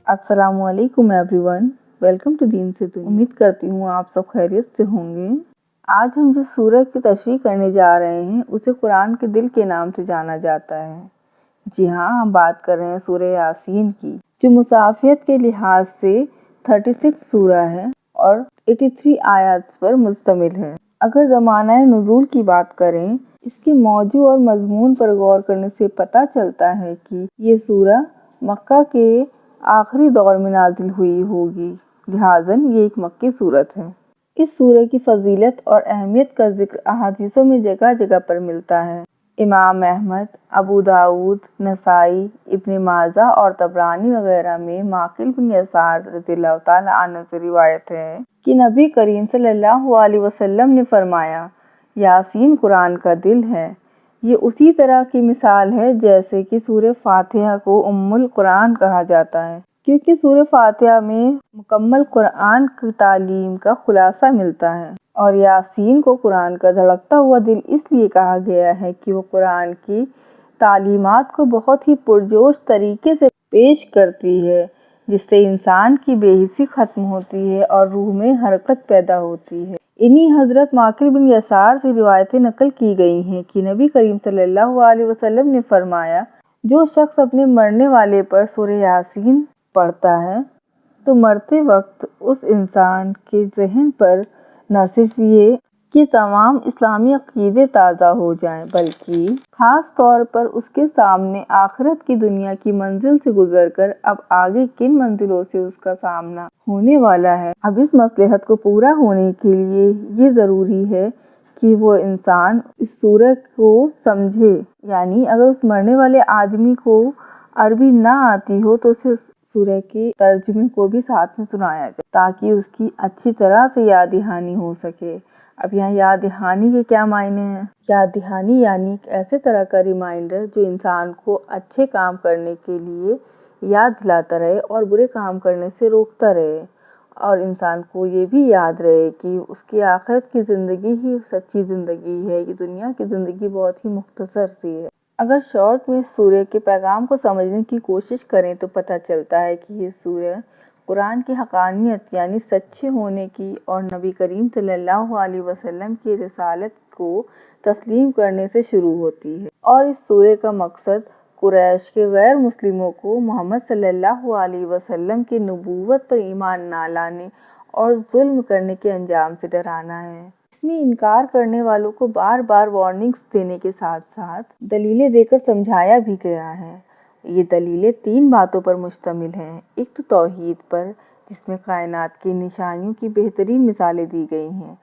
अस्सलाम वालेकुम everyone, welcome to दीन से दुनिया। उम्मीद करती हूँ आप सब खैरियत से होंगे। आज हम जिस सूरत की तशरीह करने जा रहे हैं उसे कुरान के दिल के नाम से जाना जाता है। जी हाँ, हम बात कर रहे हैं सूरह यासीन की, जो मुसाफियत के लिहाज से 36 सूरा है और 83 आयत पर मुश्तमिल है। अगर ज़माना नुज़ूल की बात करें, इसके मौजू और मज़मून पर गौर करने से पता चलता है कि ये सूरा मक्का के आखिरी दौर में नाजिल हुई होगी, लिहाज़न ये एक मक्की सूरत है। इस सूरह की फजीलत और अहमियत का जिक्र अहादीसों में जगह जगह पर मिलता है। इमाम अहमद, अबू दाऊद, नसाई, इब्न माजा और तबरानी वगैरह में माकिल बिन यसार रज़ियल्लाहु तआला अन्हु से रिवायत है कि नबी करीम सल्लल्लाहु अलैहि वसल्लम ने फरमाया, यासीन कुरान का दिल है। ये उसी तरह की मिसाल है जैसे कि सूरह फातिहा को उम्मुल कुरान कहा जाता है, क्योंकि सूरह फातिहा में मुकम्मल कुरान की तालीम का खुलासा मिलता है। और यासीन को कुरान का धड़कता हुआ दिल इसलिए कहा गया है कि वो कुरान की तालीमात को बहुत ही पुरजोश तरीके से पेश करती है, जिससे इंसान की बेहिसी खत्म होती है और रूह में हरकत पैदा होती है। इन्हीं हज़रत माकिल बिन यसार से रिवायतें नकल की गई हैं कि नबी करीम सल्लल्लाहु अलैहि वसल्लम ने फरमाया, जो शख्स अपने मरने वाले पर सूरह यासीन पढ़ता है तो मरते वक्त उस इंसान के ज़हन पर न सिर्फ ये कि तमाम इस्लामी अक़ीदे ताज़ा हो जाएं, बल्कि ख़ास तौर पर उसके सामने आखिरत की दुनिया की मंजिल से गुजरकर अब आगे किन मंजिलों से उसका सामना होने वाला है। अब इस मसलहत को पूरा होने के लिए ये ज़रूरी है कि वो इंसान इस सूरत को समझे। यानी अगर उस मरने वाले आदमी को अरबी ना आती हो तो उसे सूरह के तर्जुमे को भी साथ में सुनाया जाए, ताकि उसकी अच्छी तरह से याद दहानी हो सके। अब यहाँ याद दहानी के क्या मायने हैं? याद दहानी यानी एक ऐसे तरह का रिमाइंडर जो इंसान को अच्छे काम करने के लिए याद दिलाता रहे और बुरे काम करने से रोकता रहे, और इंसान को ये भी याद रहे कि उसकी आखिरत की ज़िंदगी ही सच्ची ज़िंदगी है, कि दुनिया की ज़िंदगी बहुत ही मुख्तसर सी है। अगर शॉर्ट में सूरह के पैगाम को समझने की कोशिश करें तो पता चलता है कि ये सूरह कुरान की हक़ानियत यानी सच्चे होने की और नबी करीम सल्लल्लाहु अलैहि वसल्लम की रिसालत को तस्लीम करने से शुरू होती है। और इस सूरह का मकसद कुरैश के गैर मुस्लिमों को मोहम्मद सल्लल्लाहु अलैहि वसल्लम की नबूवत पर ईमान ना लाने और जुल्म करने के अंजाम से डराना है। इसमें इनकार करने वालों को बार बार वार्निंग्स देने के साथ साथ दलीलें देकर समझाया भी गया है। ये दलीलें 3 बातों पर मुश्तमिल हैं। एक तो तौहीद पर, जिसमें कायनात की निशानियों की बेहतरीन मिसालें दी गई हैं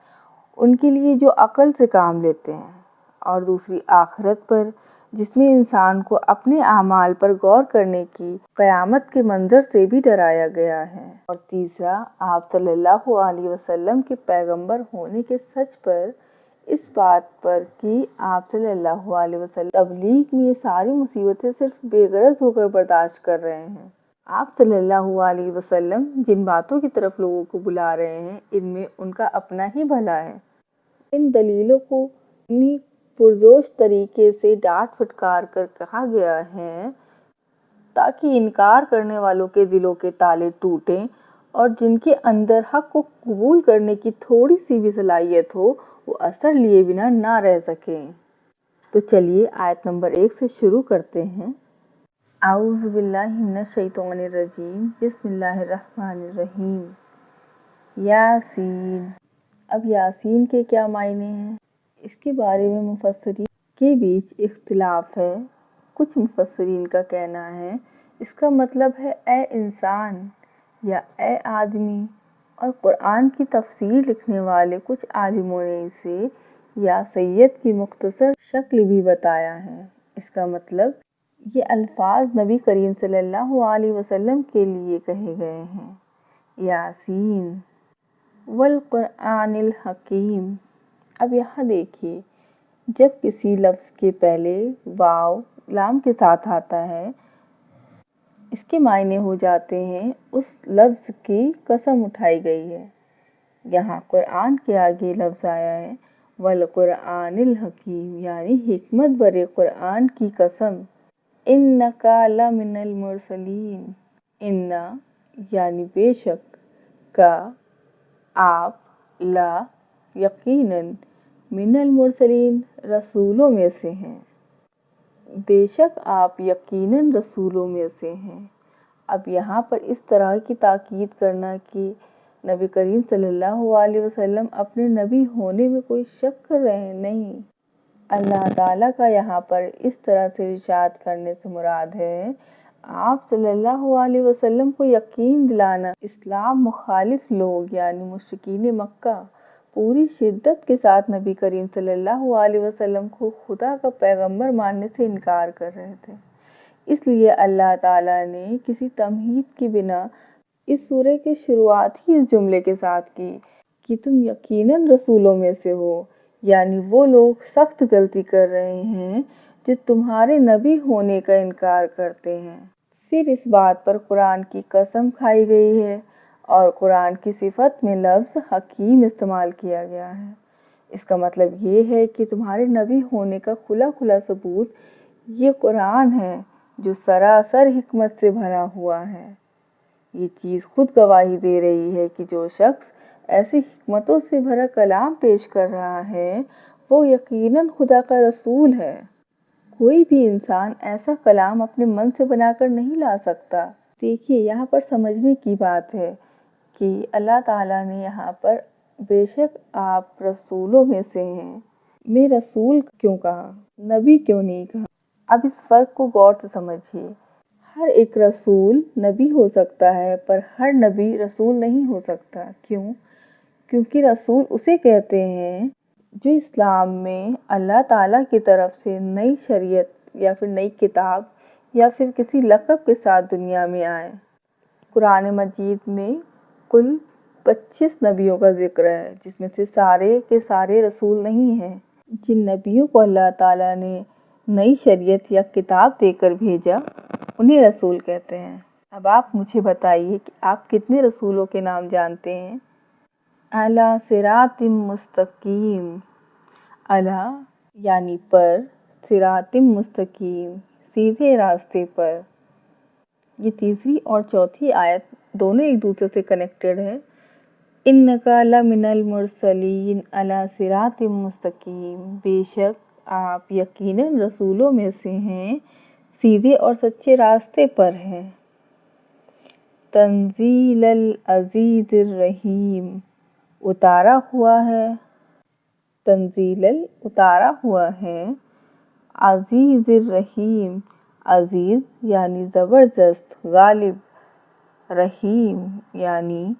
उनके लिए जो अक्ल से काम लेते हैं, और दूसरी आखिरत पर, जिसमें इंसान को अपने आमाल पर गौर करने की क़यामत के मंजर से भी डराया गया है, और तीसरा आप सल्लल्लाहु अलैहि वसल्लम के पैगंबर होने के सच पर, इस बात पर कि आप सल्लल्लाहु अलैहि वसल्लम तबलीग में ये सारी मुसीबतें सिर्फ बेगरज होकर बर्दाश्त कर रहे हैं। आप सल्लल्लाहु अलैहि वसल्लम जिन बातों की तरफ लोगों को बुला रहे हैं इनमें उनका अपना ही भला है। इन दलीलों को इतनी पुरजोश तरीके से डांट फटकार कर कहा गया है ताकि इनकार करने वालों के दिलों के ताले टूटें और जिनके अंदर हक को कबूल करने की थोड़ी सी भी सलाहियत हो वो असर लिए बिना ना रह सकें। तो चलिए आयत नंबर 1 से शुरू करते हैं। आऊज़ु बिल्लाहि मिनश शैतानिर रजीम, बिस्मिल्लाहिर रहमानिर रहीम। यासीन। अब यासीन के क्या मायने हैं, इसके बारे में मुफस्सिरीन के बीच इख्तिलाफ है। कुछ मुफस्सिरीन का कहना है इसका मतलब है ए इंसान या ए आदमी, और कुरान की तफसीर लिखने वाले कुछ आलिमों ने इसे या सैयद की मुख्तसर शक्ल भी बताया है। इसका मतलब ये अल्फाज नबी करीम सल्लल्लाहु अलैहि वसल्लम के लिए कहे गए हैं। यासीन वल कुरानिल हकीम। अब यहाँ देखिए, जब किसी लफ्ज़ के पहले वाव लाम के साथ आता है इसके मायने हो जाते हैं उस लफ्ज़ की कसम उठाई गई है। यहाँ कुरान के आगे लफ्ज़ आया है वल कुरानिल हकीम, यानी हिकमत भरे कुरान की कसम। इन्नका लमिनल मुरसलीन। इन्ना यानी बेशक, का, आप, ला, यकीनन, मिनल मुरसलीन, रसूलों में से हैं। बेशक आप यकीनन रसूलों में से हैं। अब यहाँ पर इस तरह की ताकीद करना कि नबी करीम सल्लल्लाहु अलैहि वसल्लम अपने नबी होने में कोई शक कर रहे हैं, नहीं। अल्लाह ताला का यहाँ पर इस तरह से इरशाद करने से मुराद है आप सल्लल्लाहु अलैहि वसल्लम को यकीन दिलाना। इस्लाम मुखालिफ लोग यानी मुशरिकीन मक्का पूरी शिद्दत के साथ नबी करीम सल्लल्लाहु अलैहि वसल्लम को खुदा का पैगंबर मानने से इनकार कर रहे थे। इसलिए अल्लाह ताला ने किसी तमहीद की बिना इस सूरह की शुरुआत ही इस जुमले के साथ की कि तुम यकीनन रसूलों में से हो, यानी वो लोग सख्त गलती कर रहे हैं जो तुम्हारे नबी होने का इनकार करते हैं। फिर इस बात पर कुरान की कसम खाई गई है और कुरान की सिफत में लफ्ज़ हकीम इस्तेमाल किया गया है। इसका मतलब ये है कि तुम्हारे नबी होने का खुला खुला सबूत ये कुरान है जो सरासर हिकमत से भरा हुआ है। ये चीज़ खुद गवाही दे रही है कि जो शख्स ऐसी हिकमतों से भरा कलाम पेश कर रहा है वो यकीनन खुदा का रसूल है। कोई भी इंसान ऐसा कलाम अपने मन से बनाकर नहीं ला सकता। देखिए, यहाँ पर समझने की बात है कि अल्लाह ताला ने यहाँ पर बेशक आप रसूलों में से हैं में रसूल क्यों कहा, नबी क्यों नहीं कहा। अब इस फर्क को गौर से समझिए। हर एक रसूल नबी हो सकता है पर हर नबी रसूल नहीं हो सकता। क्यों? क्योंकि रसूल उसे कहते हैं जो इस्लाम में अल्लाह ताला की तरफ से नई शरीयत या फिर नई किताब या फिर किसी लक़ब के साथ दुनिया में आए। कुरान मजीद में कुल 25 नबियों का जिक्र है जिसमें से सारे के सारे रसूल नहीं हैं। जिन नबियों को अल्लाह ताला ने नई शरीयत या किताब देकर भेजा उन्हें रसूल कहते हैं। अब आप मुझे बताइए कि आप कितने रसूलों के नाम जानते हैं। अला सिरातिम मुस्तकीम, अला यानी पर, सिरातिम मुस्तकीम सीधे रास्ते पर। ये तीसरी और चौथी आयत दोनों एक दूसरे से कनेक्टेड है। इन्नका लमिनल मुरसलीन अला सिरातिम मुस्तकीम, बेशक आप यकीनन रसूलों में से हैं, सीधे और सच्चे रास्ते पर हैं। तंजीलल अजीज़िर रहीम, उतारा हुआ है, तंजीलल उतारा हुआ है, अजीज़िर रहीम अजीज़ यानी ज़बरदस्त, गालिब, रहीम यानी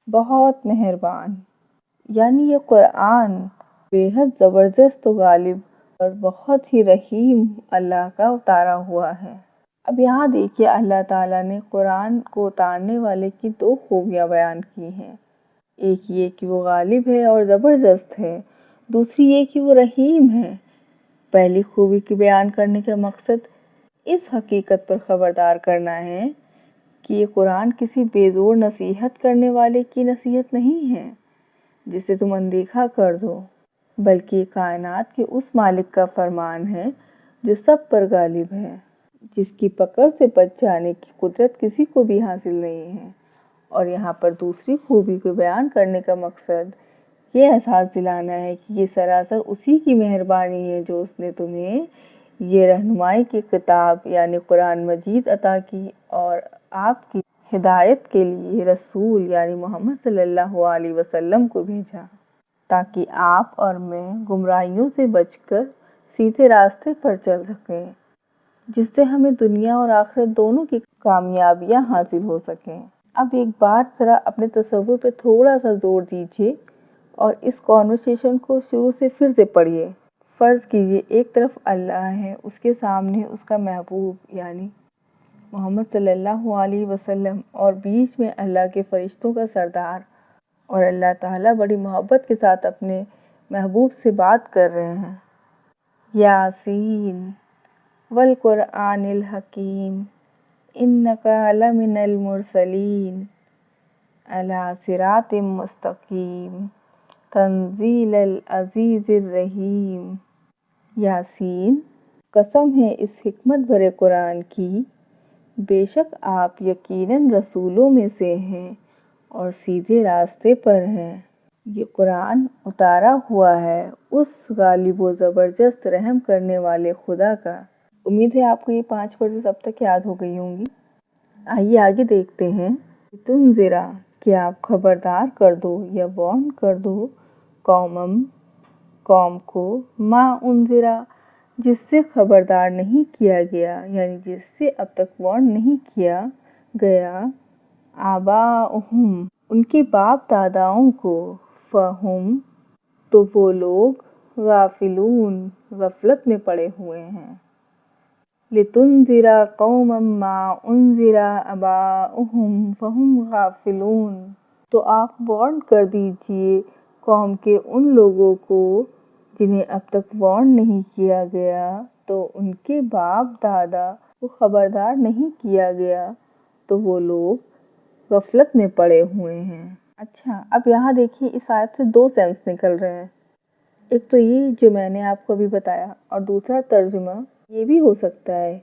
बहुत मेहरबान। यानी ये कुरान बेहद ज़बरदस्त गालिब और बहुत ही रहीम अल्लाह का उतारा हुआ है। अब यहाँ देखिए अल्लाह ताला ने कुरान को उतारने वाले की दो खूबियाँ बयान की हैं। एक ये कि वो गालिब है और ज़बरदस्त है, दूसरी ये कि वो रहीम है। पहली खूबी की बयान करने का मकसद इस हकीकत पर खबरदार करना है कि ये कुरान किसी बेजोर नसीहत करने वाले की नसीहत नहीं है जिसे तुम अनदेखा कर दो, बल्कि ये कायनात के उस मालिक का फरमान है जो सब पर गालिब है, जिसकी पकड़ से बच जाने की कुदरत किसी को भी हासिल नहीं है। और यहाँ पर दूसरी खूबी को बयान करने का मकसद ये एहसास दिलाना है कि ये सरासर उसी की मेहरबानी है जो उसने तुम्हें ये रहनुमाई की किताब यानी कुरान मजीद अता की और आपकी हिदायत के लिए रसूल यानी मोहम्मद सल्लल्लाहु अलैहि वसल्लम को भेजा, ताकि आप और मैं गुमराहियों से बचकर सीधे रास्ते पर चल सकें, जिससे हमें दुनिया और आखिरत दोनों की कामयाबियां हासिल हो सकें। अब एक बार ज़रा अपने तसव्वुर पे थोड़ा सा जोर दीजिए और इस कॉन्वर्सेशन को शुरू से फिर से पढ़िए। फ़र्ज़ कीजिए एक तरफ अल्लाह है, उसके सामने उसका महबूब यानी मोहम्मद सल्लल्लाहु अलैहि वसल्लम और बीच में अल्लाह के फरिश्तों का सरदार, और अल्लाह ताला बड़ी मोहब्बत के साथ अपने महबूब से बात कर रहे हैं। यासीन वल कुरआनिल हकीम इन्नका लमिनल मुरसलीन अला सिरातिम मुस्तकीम तंजीलल अजीज़िर रहीम। यासीन, कसम है इस हिकमत भरे कुरान की بے شک آپ یقیناً رسولوں میں سے ہیں اور سیدھے راستے پر ہیں۔ یہ قرآن اتارا ہوا ہے اس غالب و زبردست رحم کرنے والے خدا کا۔ امید ہے آپ کو یہ 5 ورسز اب تک یاد ہو گئی ہوں گی۔ آئیے آگے دیکھتے ہیں۔ تنذرا کہ آپ خبردار کر دو یا وارن کر دو قوم کو ما انذرا جس سے خبردار نہیں کیا گیا، یعنی جس سے اب تک وارن نہیں کیا گیا، آباؤہم ان کے باپ داداؤں کو، فہم تو وہ لوگ غافلون غفلت میں پڑے ہوئے ہیں۔ لتنذرا قوما ما انذر آباؤہم فہم غافلون تو آپ وارن کر دیجئے قوم کے ان لوگوں کو جنہیں اب تک وارن نہیں کیا گیا، تو ان کے باپ دادا کو خبردار نہیں کیا گیا تو وہ لوگ غفلت میں پڑے ہوئے ہیں۔ اچھا، اب یہاں دیکھیے اس آیت سے 2 سینس نکل رہے ہیں۔ ایک تو یہ جو میں نے آپ کو ابھی بتایا، اور دوسرا ترجمہ یہ بھی ہو سکتا ہے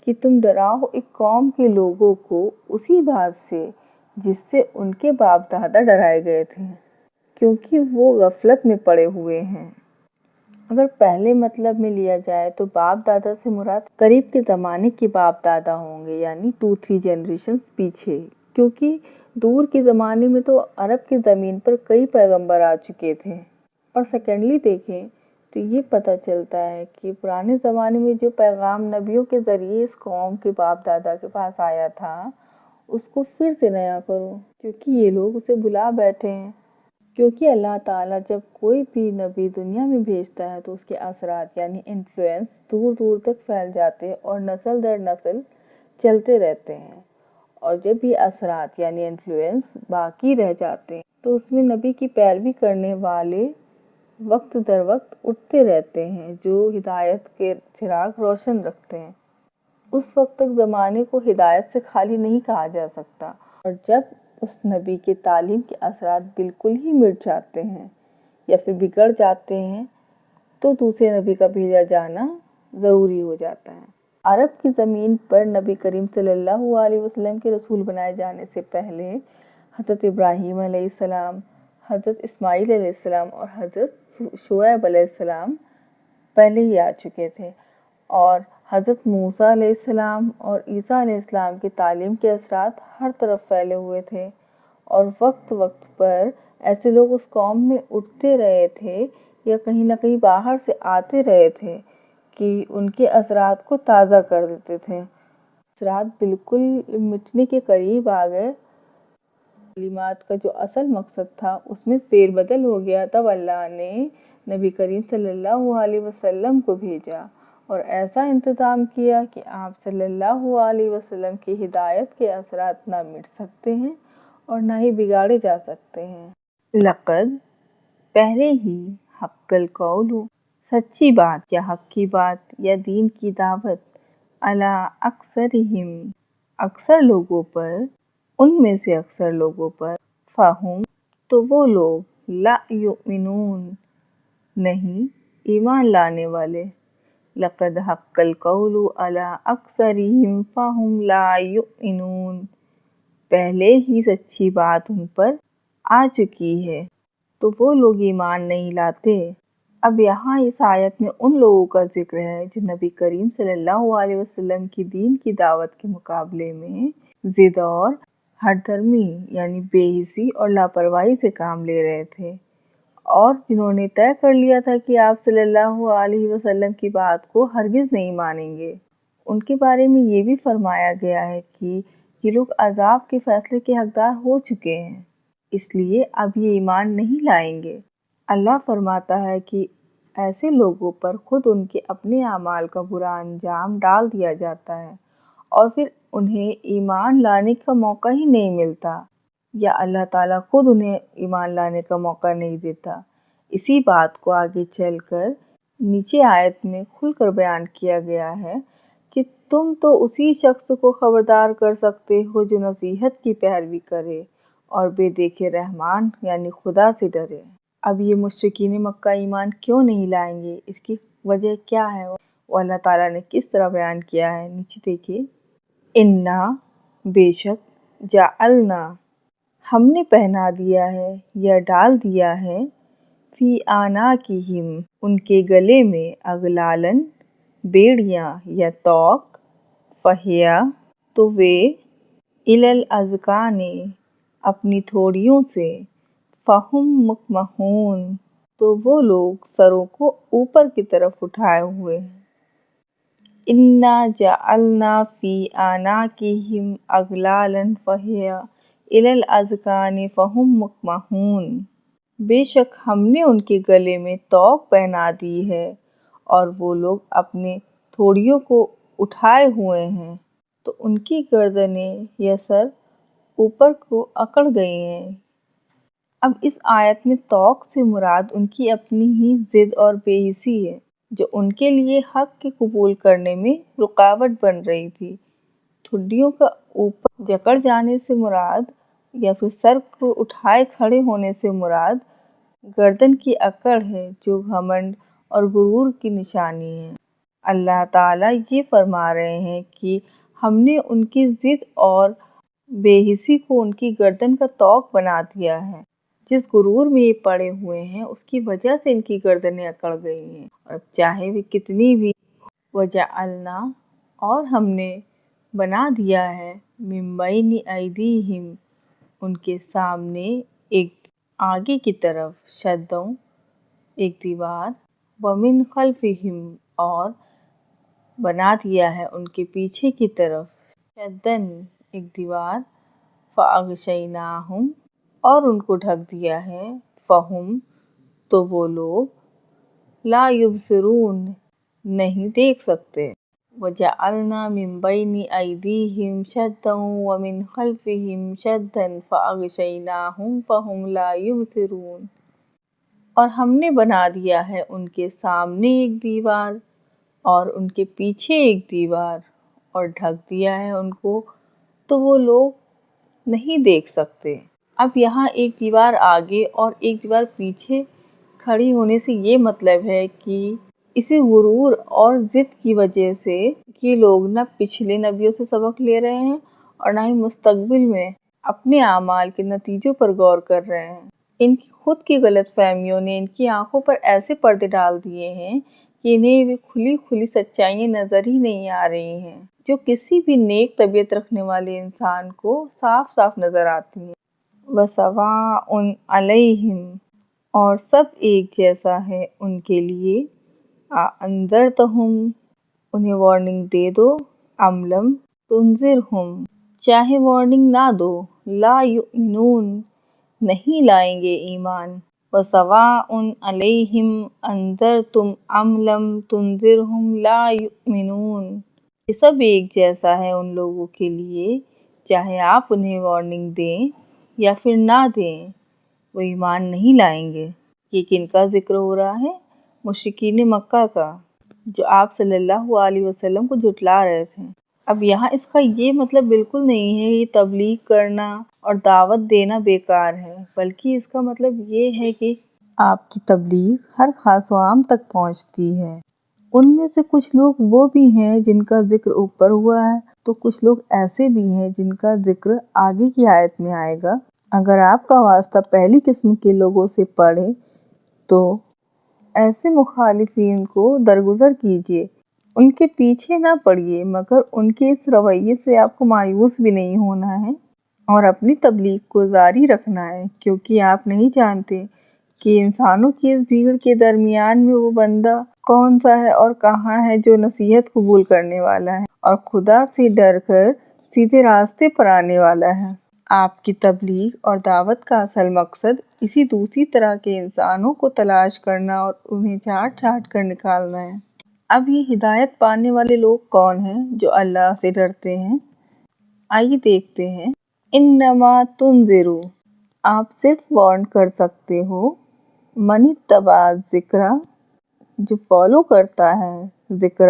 کہ تم ڈراؤ ایک قوم کے لوگوں کو اسی بات سے جس سے ان کے باپ دادا ڈرائے گئے تھے، کیونکہ وہ غفلت میں پڑے ہوئے ہیں۔ اگر پہلے مطلب میں لیا جائے تو باپ دادا سے مراد قریب کے زمانے کے باپ دادا ہوں گے، یعنی 2-3 جنریشن پیچھے، کیونکہ دور کے زمانے میں تو عرب کی زمین پر کئی پیغمبر آ چکے تھے۔ اور سیکنڈلی دیکھیں تو یہ پتہ چلتا ہے کہ پرانے زمانے میں جو پیغام نبیوں کے ذریعے اس قوم کے باپ دادا کے پاس آیا تھا اس کو پھر سے نیا کرو، کیونکہ یہ لوگ اسے بھلا بیٹھے ہیں۔ کیونکہ اللہ تعالیٰ جب کوئی بھی نبی دنیا میں بھیجتا ہے تو اس کے اثرات یعنی انفلوئنس دور دور تک پھیل جاتے ہیں اور نسل در نسل چلتے رہتے ہیں، اور جب یہ اثرات یعنی انفلوئنس باقی رہ جاتے ہیں تو اس میں نبی کی پیروی کرنے والے وقت در وقت اٹھتے رہتے ہیں جو ہدایت کے چراغ روشن رکھتے ہیں۔ اس وقت تک زمانے کو ہدایت سے خالی نہیں کہا جا سکتا، اور جب اس نبی کے تعلیم کے اثرات بالکل ہی مٹ جاتے ہیں یا پھر بگڑ جاتے ہیں تو دوسرے نبی کا بھیجا جانا ضروری ہو جاتا ہے۔ عرب کی زمین پر نبی کریم صلی اللہ علیہ وسلم کے رسول بنائے جانے سے پہلے حضرت ابراہیم علیہ السلام، حضرت اسماعیل علیہ السلام اور حضرت شعیب علیہ السلام پہلے ہی آ چکے تھے، اور حضرت موسیٰ علیہ السلام اور عیسیٰ علیہ السلام کی تعلیم کے اثرات ہر طرف پھیلے ہوئے تھے، اور وقت وقت پر ایسے لوگ اس قوم میں اٹھتے رہے تھے یا کہیں نہ کہیں باہر سے آتے رہے تھے کہ ان کے اثرات کو تازہ کر دیتے تھے۔ اثرات بالکل مٹنے کے قریب آ گئے، تعلیمات کا جو اصل مقصد تھا اس میں فیر بدل ہو گیا، تب اللہ نے نبی کریم صلی اللہ علیہ وسلم کو بھیجا اور ایسا انتظام کیا کہ آپ صلی اللہ علیہ وسلم کی ہدایت کے اثرات نہ مٹ سکتے ہیں اور نہ ہی بگاڑے جا سکتے ہیں۔ لقد پہلے ہی حق القول سچی بات یا حق کی بات یا دین کی دعوت علی اکثرہم اکثر لوگوں پر، ان میں سے اکثر لوگوں پر، فہم تو وہ لوگ لا یؤمنون نہیں ایمان لانے والے۔ لقد حق القول علی اکثرہم فہم لا یؤمنون پہلے ہی سچی بات ان پر آ چکی ہے تو وہ لوگ ایمان نہیں لاتے۔ اب یہاں اس آیت میں ان لوگوں کا ذکر ہے جو نبی کریم صلی اللہ علیہ وسلم کی دین کی دعوت کے مقابلے میں ضد اور ہٹ دھرمی یعنی بے حسی اور لاپرواہی سے کام لے رہے تھے، اور جنہوں نے طے کر لیا تھا کہ آپ صلی اللہ علیہ وسلم کی بات کو ہرگز نہیں مانیں گے۔ ان کے بارے میں یہ بھی فرمایا گیا ہے کہ یہ لوگ عذاب کے فیصلے کے حقدار ہو چکے ہیں، اس لیے اب یہ ایمان نہیں لائیں گے۔ اللہ فرماتا ہے کہ ایسے لوگوں پر خود ان کے اپنے اعمال کا برا انجام ڈال دیا جاتا ہے اور پھر انہیں ایمان لانے کا موقع ہی نہیں ملتا، یا اللہ تعالیٰ خود انہیں ایمان لانے کا موقع نہیں دیتا۔ اسی بات کو آگے چل کر نیچے آیت میں کھل کر بیان کیا گیا ہے کہ تم تو اسی شخص کو خبردار کر سکتے ہو جو نصیحت کی پیروی کرے اور بے دیکھے رحمان یعنی خدا سے ڈرے۔ اب یہ مشرکین مکہ ایمان کیوں نہیں لائیں گے، اس کی وجہ کیا ہے وہ اللہ تعالیٰ نے کس طرح بیان کیا ہے، نیچے دیکھیے۔ انا بے شک، جعلنا ہم نے پہنا دیا ہے یا ڈال دیا ہے، فی آناکہم ان کے گلے میں، اغلالن بیڑیاں یا توق، فہیا تو وہ، الی الاذقان اپنی تھوڑیوں سے، فہم مقمحون تو وہ لوگ سروں کو اوپر کی طرف اٹھائے ہوئے ہیں۔ انا جعلنا فی اعناقہم اغلالا فہی الی الاذقان فہم مقمحون، بے شک ہم نے ان کے گلے میں توق پہنا دی ہے اور وہ لوگ اپنے تھوڑیوں کو اٹھائے ہوئے ہیں تو ان کی گردنیں یا سر اوپر کو اکڑ گئی ہیں۔ اب اس آیت میں توق سے مراد ان کی اپنی ہی ضد اور بے حسی ہے جو ان کے لیے حق کے قبول کرنے میں رکاوٹ بن رہی تھی۔ ٹھڈیوں کا اوپر جکڑ جانے سے مراد یا پھر سر کو اٹھائے کھڑے ہونے سے مراد گردن کی اکڑ ہے جو گھمنڈ اور غرور کی نشانی ہے۔ اللہ تعالیٰ یہ فرما رہے ہیں کہ ہم نے ان کی ضد اور بے حسی کو ان کی گردن کا توق بنا دیا ہے۔ جس غرور میں یہ پڑے ہوئے ہیں اس کی وجہ سے ان کی گردنیں اکڑ گئی ہیں، اور چاہے وہ کتنی بھی، وجعلنا اور ہم نے بنا دیا ہے، من بین ایدیہم ان کے سامنے، ایک آگے کی طرف، شدوں ایک دیوار، ومن خلفہم اور بنا دیا ہے ان کے پیچھے کی طرف، شدن ایک دیوار، فاغشیناہم اور ان کو ڈھک دیا ہے، فہم تو وہ لوگ، لا یبصرون نہیں دیکھ سکتے، وجعلنا من بین ایدیہم شدا ومن خلفہم شدا فاغشیناہم فہم لا یبصرون، اور ہم نے بنا دیا ہے ان کے سامنے ایک دیوار اور ان کے پیچھے ایک دیوار اور ڈھک دیا ہے ان کو تو وہ لوگ نہیں دیکھ سکتے۔ اب یہاں ایک دیوار آگے اور ایک دیوار پیچھے کھڑی ہونے سے یہ مطلب ہے کہ اسی غرور اور ضد کی وجہ سے یہ لوگ نہ پچھلے نبیوں سے سبق لے رہے ہیں اور نہ ہی مستقبل میں اپنے اعمال کے نتیجوں پر غور کر رہے ہیں۔ ان کی خود کی غلط فہمیوں نے ان کی آنکھوں پر ایسے پردے ڈال دیے ہیں کہ انہیں وہ کھلی کھلی سچائیاں نظر ہی نہیں آ رہی ہیں جو کسی بھی نیک طبیعت رکھنے والے انسان کو صاف صاف نظر آتی ہیں۔ وَسَوَاءٌ عَلَيْهِمْ اور سب ایک جیسا ہے ان کے لیے، أَأَنذَرْتَهُمْ انہیں وارننگ دے دو، أَمْ لَمْ تُنذِرْهُمْ چاہے وارننگ نہ دو، لا یؤمنون نہیں لائیں گے ایمان۔ وَسَوَاءٌ عَلَيْهِمْ أَنذَرْتُمْ أَمْ لَمْ تُنذِرْهُمْ لَا يُؤْمِنُونَ یہ سب ایک جیسا ہے ان لوگوں کے لیے، چاہے آپ انہیں وارننگ دیں یا پھر نہ دیں، وہ ایمان نہیں لائیں گے۔ یہ کن کا ذکر ہو رہا ہے؟ مشرکین مکہ کا، جو آپ صلی اللہ علیہ وسلم کو جھٹلا رہے تھے۔ اب یہاں اس کا یہ مطلب بالکل نہیں ہے یہ تبلیغ کرنا اور دعوت دینا بیکار ہے، بلکہ اس کا مطلب یہ ہے کہ آپ کی تبلیغ ہر خاص و عام تک پہنچتی ہے۔ ان میں سے کچھ لوگ وہ بھی ہیں جن کا ذکر اوپر ہوا ہے تو کچھ لوگ ایسے بھی ہیں جن کا ذکر آگے کی آیت میں آئے گا۔ اگر آپ کا واسطہ پہلی قسم کے لوگوں سے پڑے تو ایسے مخالفین کو درگزر کیجیے، ان کے پیچھے نہ پڑیے، مگر ان کے اس رویے سے آپ کو مایوس بھی نہیں ہونا ہے اور اپنی تبلیغ کو جاری رکھنا ہے، کیونکہ آپ نہیں جانتے کہ انسانوں کی اس بھیڑ کے درمیان میں وہ بندہ کون سا ہے اور کہاں ہے جو نصیحت قبول کرنے والا ہے اور خدا سے ڈر کر سیدھے راستے پر آنے والا ہے۔ آپ کی تبلیغ اور دعوت کا اصل مقصد اسی دوسری طرح کے انسانوں کو تلاش کرنا اور انہیں چھانٹ چھانٹ کر نکالنا ہے۔ اب یہ ہدایت پانے والے لوگ کون ہیں جو اللہ سے ڈرتے ہیں؟ آئیے دیکھتے ہیں۔ انما تنذر آپ صرف وارن کر سکتے ہو، من اتبع الذکر جو فالو کرتا ہے ذکر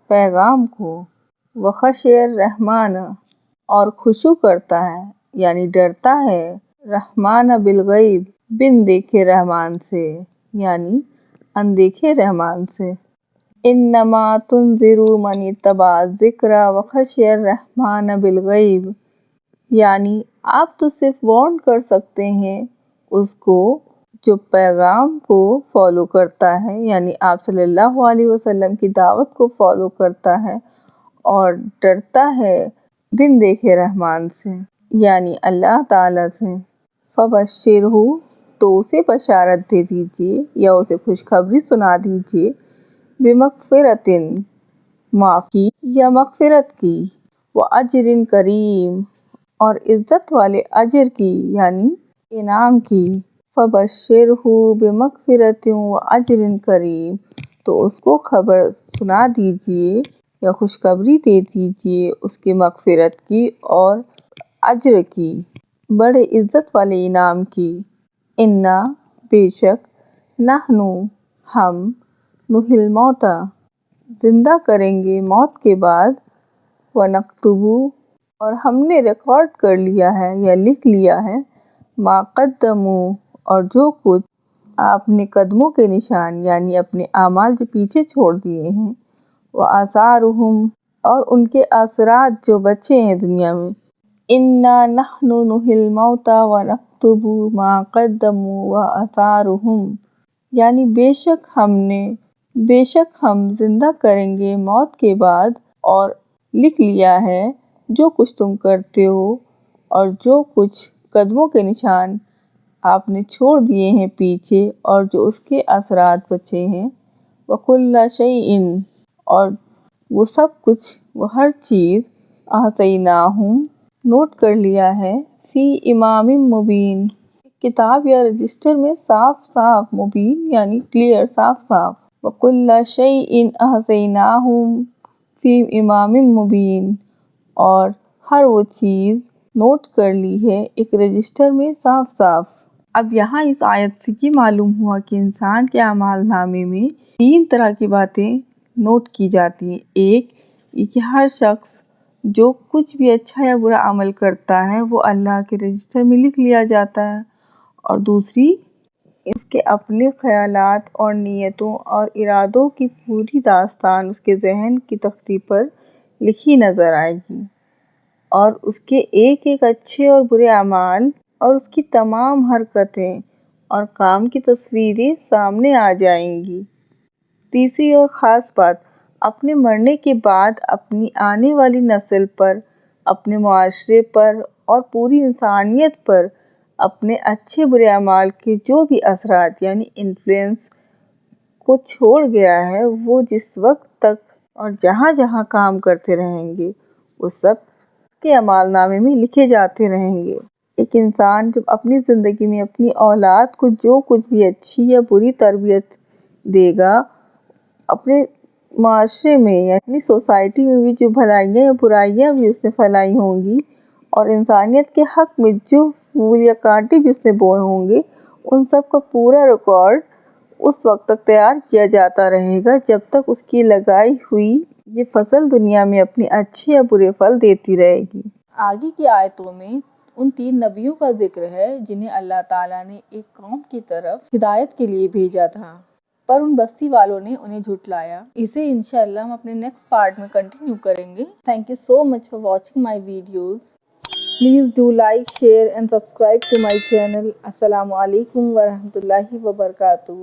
پیغام کو، وخشی الرحمن اور خشوع کرتا ہے یعنی ڈرتا ہے، رحمن بالغیب بن دیکھے رحمان سے یعنی اندیکھے رحمان سے۔ इन्नमा तुनज़िरु मन इत्तबा ज़िक्र व खशियर रहमान बिलगैब, यानी आप तो सिर्फ वार्न कर सकते हैं उसको जो पैगाम को फॉलो करता है, यानी आप सल्लल्लाहु अलैहि वसल्लम की दावत को फॉलो करता है और डरता है बिन देखे रहमान से, यानी अल्लाह ताला से। फबश्शिरहु, तो उसे बशारत दे दीजिए या उसे खुशखबरी सुना दीजिए, बिमग़फ़िरतिन, माफ़ी या मग़फ़िरत की, व अजरिन करीम, और इज़्ज़त वाले अजर की यानी इनाम की। फबश्शिरहु बिमग़फ़िरतिन व अजरिन करीम, तो उसको खबर सुना दीजिए या खुशखबरी दे दीजिए उसकी मग़फ़िरत की और अजर की, बड़े इज़्ज़त वाले इनाम की। इन्ना, बेशक, नहनु, हम, नुहिल मौता, जिंदा करेंगे मौत के बाद, व नक्तुबु, और हमने रिकॉर्ड कर लिया है या लिख लिया है, मा क़द्दमू, और जो कुछ आपने कदमों के निशान यानी अपने आमाल जो पीछे छोड़ दिए हैं, व आसारुहुम, और उनके असरात जो बचे हैं दुनिया में। इन्ना नहनु नुहिल मौता व नक्तुबु मा क़द्दमू व आसारुहुम, यानी बेशक हम जिंदा करेंगे मौत के बाद और लिख लिया है जो कुछ तुम करते हो और जो कुछ कदमों के निशान आपने छोड़ दिए हैं पीछे और जो उसके असरात बचे हैं। वकुल्ला शैइन, और वो सब कुछ, वो हर चीज़, अहसैनाहु, नोट कर लिया है, फी इमामिन मुबीन, किताब या रजिस्टर में साफ साफ, मुबीन यानी क्लियर, साफ साफ। वकुल्ला शैइन अहसैनाहु फी इमामिन मुबीन, और हर वो चीज़ नोट कर ली है एक रजिस्टर में साफ साफ। अब यहाँ इस आयत से ये मालूम हुआ कि इंसान के अमाल नामे में 3 तरह की बातें नोट की जाती हैं। एक, ये कि हर शख्स जो कुछ भी अच्छा या बुरा अमल करता है वो अल्लाह के रजिस्टर में लिख लिया जाता है, और दूसरी, इसके अपने ख्यालात और नीयतों और इरादों की पूरी दास्तान उसके जहन की तख्ती पर लिखी नज़र आएगी, और उसके एक एक अच्छे और बुरे अमाल और उसकी तमाम हरकतें और काम की तस्वीरें सामने आ जाएंगी। तीसरी और ख़ास बात, अपने मरने के बाद अपनी आने वाली नस्ल पर, अपने मुआशरे पर और पूरी इंसानियत पर अपने अच्छे बुरे अमाल के जो भी असरात यानी इन्फ्लुएंस को छोड़ गया है, वो जिस वक्त तक और जहाँ जहाँ काम करते रहेंगे वो सब के अमाल नामे में लिखे जाते रहेंगे। एक इंसान जब अपनी ज़िंदगी में अपनी औलाद को जो कुछ भी अच्छी या बुरी तरबियत देगा, अपने माशरे में या अपनी सोसाइटी में भी जो भलाइयाँ या बुराइयाँ भी उसने फैलाई होंगी और इंसानियत के हक़ में जो फूल या कांटे भी उसने बोए होंगे, उन सब का पूरा रिकॉर्ड उस वक्त तक तैयार किया जाता रहेगा जब तक उसकी लगाई हुई ये फसल दुनिया में अपने अच्छे या बुरे फल देती रहेगी। आगे की आयतों में उन 3 नबियों का जिक्र है जिन्हें अल्लाह ताला ने एक कौम की तरफ हिदायत के लिए भेजा था, पर उन बस्ती वालों ने उन्हें झुटलाया। इसे इंशाअल्लाह हम अपने नेक्स्ट पार्ट में कंटिन्यू करेंगे। Thank you so much for watching my videos. Please do like, share and subscribe to my channel. Assalamu alaikum wa rahmatullahi wa barakatuh.